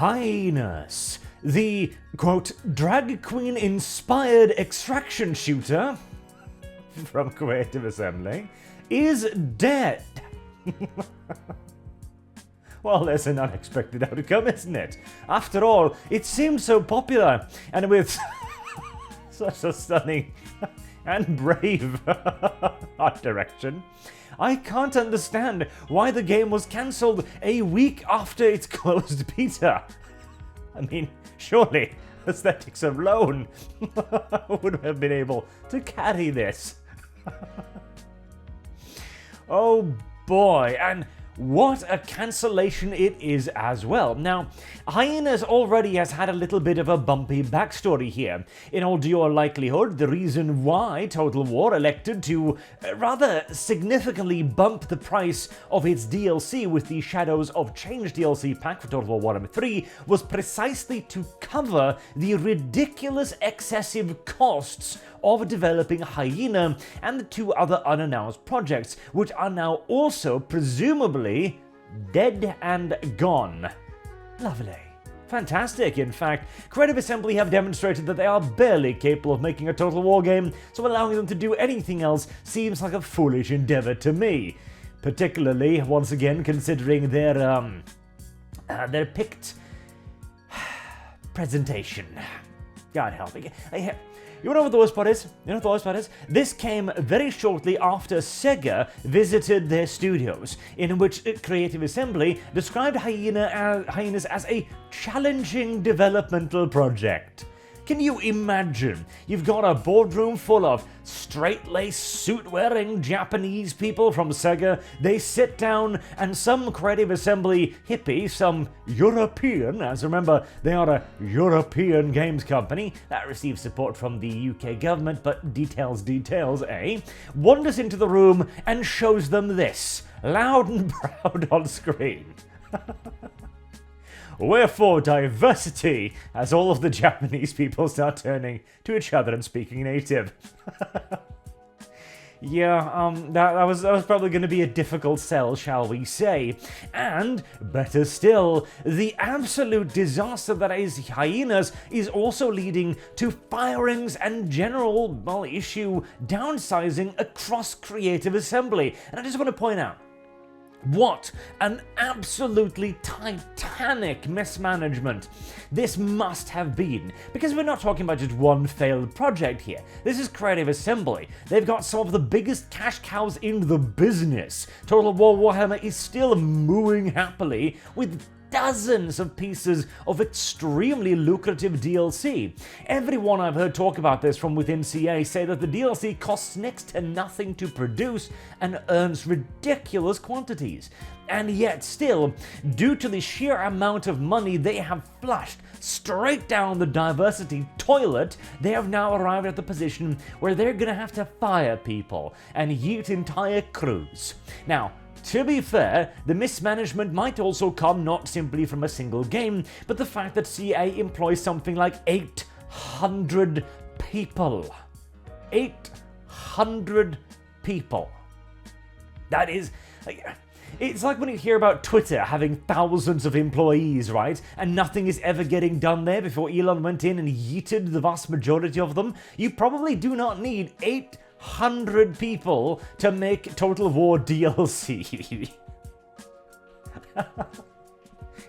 Hyenas, the, quote, drag queen-inspired extraction shooter from Creative Assembly, is dead. Well, there's an unexpected outcome, isn't it? After all, it seems so popular, and with such a stunning and brave art direction, I can't understand why the game was cancelled a week after its closed beta. I mean, surely aesthetics alone would have been able to carry this. Oh boy, and what a cancellation it is as well. Now, Hyenas already has had a little bit of a bumpy backstory here. In all due likelihood, the reason why Total War elected to rather significantly bump the price of its DLC with the Shadows of Change DLC pack for Total War Warhammer 3 was precisely to cover the ridiculous excessive costs of developing Hyena and the two other unannounced projects, which are now also presumably dead and gone. Lovely. Fantastic, in fact. Creative Assembly have demonstrated that they are barely capable of making a Total War game, so allowing them to do anything else seems like a foolish endeavor to me. Particularly, once again, considering their picked presentation. God help me. You know what the worst part is? This came very shortly after SEGA visited their studios, in which Creative Assembly described Hyenas as a challenging developmental project. Can you imagine? You've got a boardroom full of straight-laced, suit-wearing Japanese people from SEGA. They sit down, and some Creative Assembly hippie, some European, as remember, they are a European games company that receives support from the UK government, but details, eh? Wanders into the room and shows them this, loud and proud on screen. Wherefore diversity, as all of the Japanese people start turning to each other and speaking native. Yeah, that was probably going to be a difficult sell, shall we say. And, better still, the absolute disaster that is Hyenas is also leading to firings and general, issue downsizing across Creative Assembly. And I just want to point out, what an absolutely titanic mismanagement this must have been. Because we're not talking about just one failed project here. This is Creative Assembly. They've got some of the biggest cash cows in the business. Total War Warhammer is still mooing happily with dozens of pieces of extremely lucrative DLC. Everyone I've heard talk about this from within CA say that the DLC costs next to nothing to produce and earns ridiculous quantities. And yet still, due to the sheer amount of money they have flushed straight down the diversity toilet, they have now arrived at the position where they're gonna have to fire people and yeet entire crews. Now, to be fair, the mismanagement might also come not simply from a single game, but the fact that CA employs something like 800 people. 800 people. That is... It's like when you hear about Twitter having thousands of employees, right? And nothing is ever getting done there before Elon went in and yeeted the vast majority of them. You probably do not need 800 people to make Total War DLC.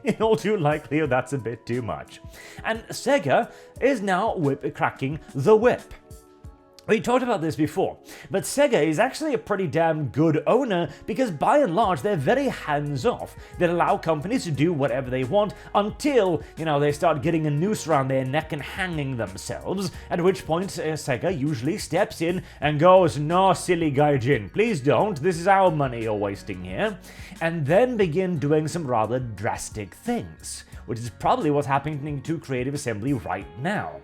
In all due likelihood, that's a bit too much. And SEGA is now cracking the whip. We talked about this before, but SEGA is actually a pretty damn good owner because by and large they're very hands-off. They allow companies to do whatever they want until, they start getting a noose around their neck and hanging themselves, at which point SEGA usually steps in and goes, "No, silly gaijin, please don't, this is our money you're wasting here," and then begin doing some rather drastic things, which is probably what's happening to Creative Assembly right now.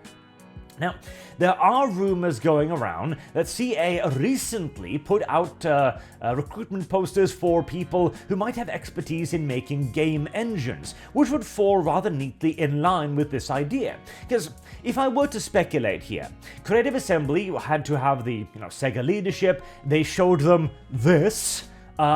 Now, there are rumors going around that CA recently put out recruitment posters for people who might have expertise in making game engines, which would fall rather neatly in line with this idea. Because if I were to speculate here, Creative Assembly had to have the Sega leadership. They showed them this.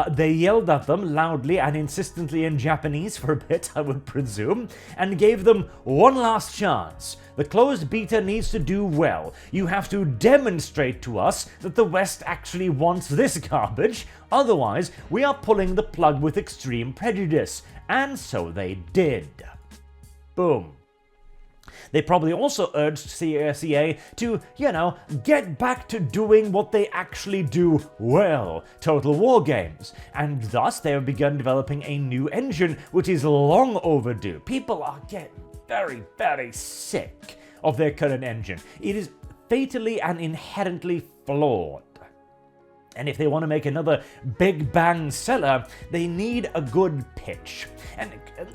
They yelled at them loudly and insistently in Japanese for a bit, I would presume, and gave them one last chance. The closed beta needs to do well. You have to demonstrate to us that the West actually wants this garbage, otherwise we are pulling the plug with extreme prejudice. And so they did. Boom. They probably also urged CA to, get back to doing what they actually do well, Total War games. And thus they have begun developing a new engine, which is long overdue. People are getting very, very sick of their current engine. It is fatally and inherently flawed. And if they want to make another big bang seller, they need a good pitch. And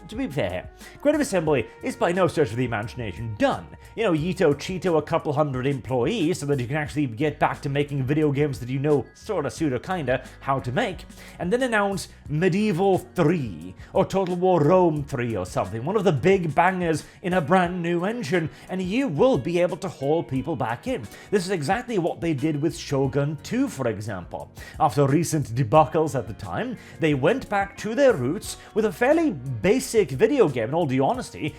to be fair, Creative Assembly is by no stretch of the imagination done. Yito Cheeto a couple hundred employees so that you can actually get back to making video games that you know sorta, pseudo, kinda how to make, and then announce Medieval 3 or Total War Rome 3 or something, one of the big bangers in a brand new engine, and you will be able to haul people back in. This is exactly what they did with Shogun 2, for example. After recent debacles at the time, they went back to their roots with a fairly basic video game. In all due honesty,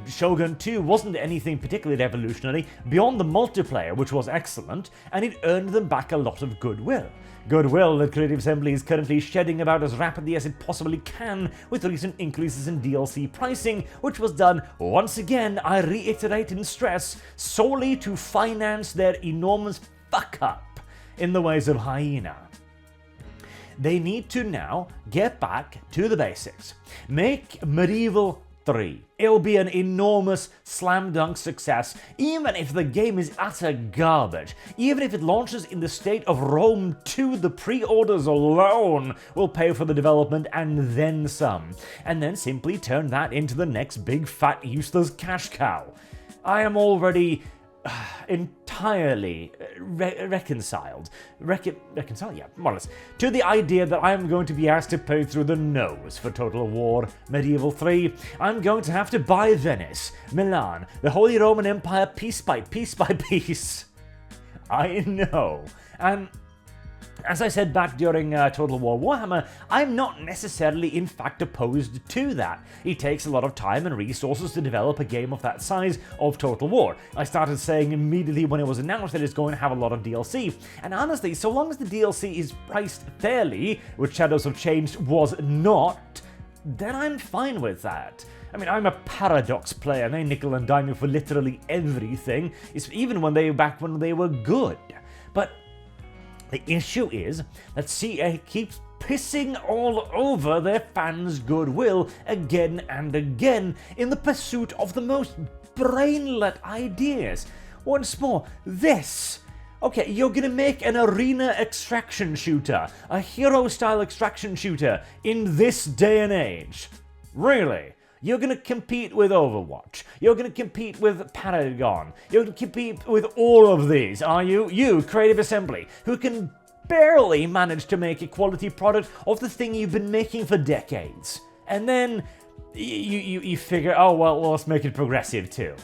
Shogun 2 wasn't anything particularly revolutionary beyond the multiplayer, which was excellent, and it earned them back a lot of goodwill. Goodwill that Creative Assembly is currently shedding about as rapidly as it possibly can with recent increases in DLC pricing, which was done, once again, I reiterate and stress, solely to finance their enormous fuck-up in the ways of Hyena. They need to now get back to the basics. Make Medieval 3. It'll be an enormous slam dunk success, even if the game is utter garbage. Even if it launches in the state of Rome 2, the pre-orders alone will pay for the development and then some. And then simply turn that into the next big fat useless cash cow. I am already entirely reconciled, yeah, more or less, to the idea that I am going to be asked to pay through the nose for Total War Medieval 3. I'm going to have to buy Venice, Milan, the Holy Roman Empire piece by piece. I know. And as I said back during Total War Warhammer, I'm not necessarily in fact opposed to that. It takes a lot of time and resources to develop a game of that size of Total War. I started saying immediately when it was announced that it's going to have a lot of DLC, and honestly, so long as the DLC is priced fairly, which Shadows of Change was not, then I'm fine with that. I mean, I'm a Paradox player, and they nickel and dime me for literally everything, even when they were good. But the issue is that CA keeps pissing all over their fans' goodwill again and again in the pursuit of the most brainlet ideas. Once more, this. Okay, you're gonna make an arena extraction shooter, a hero-style extraction shooter in this day and age. Really? You're going to compete with Overwatch. You're going to compete with Paragon. You're going to compete with all of these, are you? You, Creative Assembly, who can barely manage to make a quality product of the thing you've been making for decades. And then you figure, oh, well, let's make it progressive too.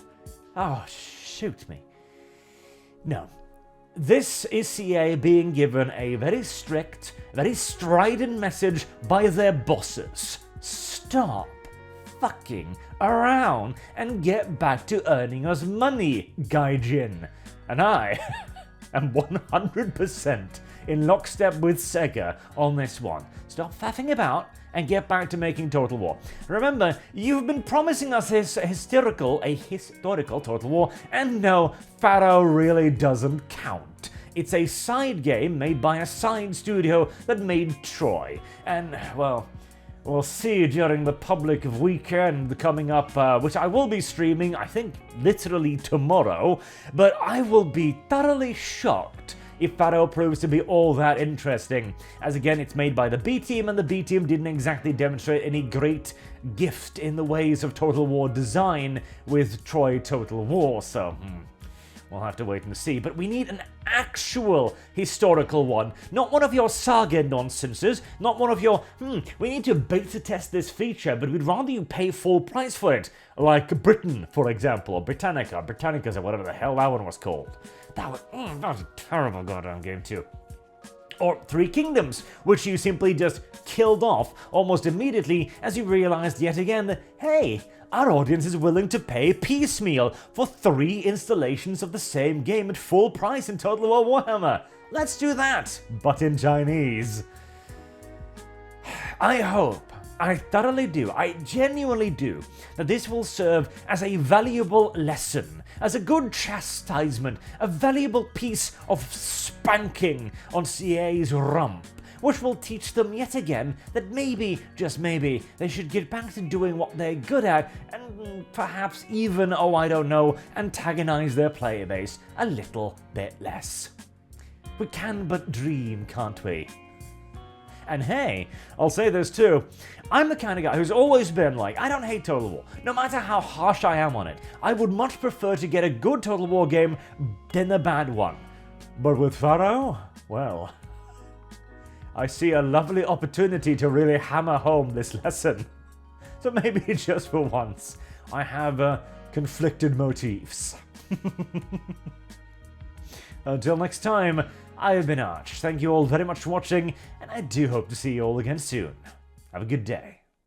Oh, shoot me. No. This is CA being given a very strict, very strident message by their bosses. Stop fucking around and get back to earning us money, Gaijin. And I am 100% in lockstep with SEGA on this one. Stop faffing about and get back to making Total War. Remember, you've been promising us a historical Total War, and no, Pharaoh really doesn't count. It's a side game made by a side studio that made Troy, and, well, we'll see during the public weekend coming up, which I will be streaming, I think, literally tomorrow, but I will be thoroughly shocked if Pharaoh proves to be all that interesting, as again, it's made by the B team, and the B team didn't exactly demonstrate any great gift in the ways of Total War design with Troy Total War, so we'll have to wait and see. But we need an actual historical one, not one of your saga nonsenses, not one of your, we need to beta test this feature, but we'd rather you pay full price for it, like Britain, for example, or Britannicas, or whatever the hell that one was called. That was a terrible goddamn game too. Or Three Kingdoms, which you simply just killed off almost immediately as you realized yet again that, hey, our audience is willing to pay piecemeal for 3 installations of the same game at full price in Total War Warhammer. Let's do that, but in Chinese. I hope, I thoroughly do, I genuinely do, that this will serve as a valuable lesson, as a good chastisement, a valuable piece of spanking on CA's rump, which will teach them yet again that maybe, just maybe, they should get back to doing what they're good at and perhaps even, oh I don't know, antagonize their player base a little bit less. We can but dream, can't we? And hey, I'll say this too, I'm the kind of guy who's always been like, I don't hate Total War, no matter how harsh I am on it. I would much prefer to get a good Total War game than a bad one. But with Pharaoh, well, I see a lovely opportunity to really hammer home this lesson. So maybe just for once, I have conflicted motifs. Until next time, I have been Arch. Thank you all very much for watching, and I do hope to see you all again soon. Have a good day.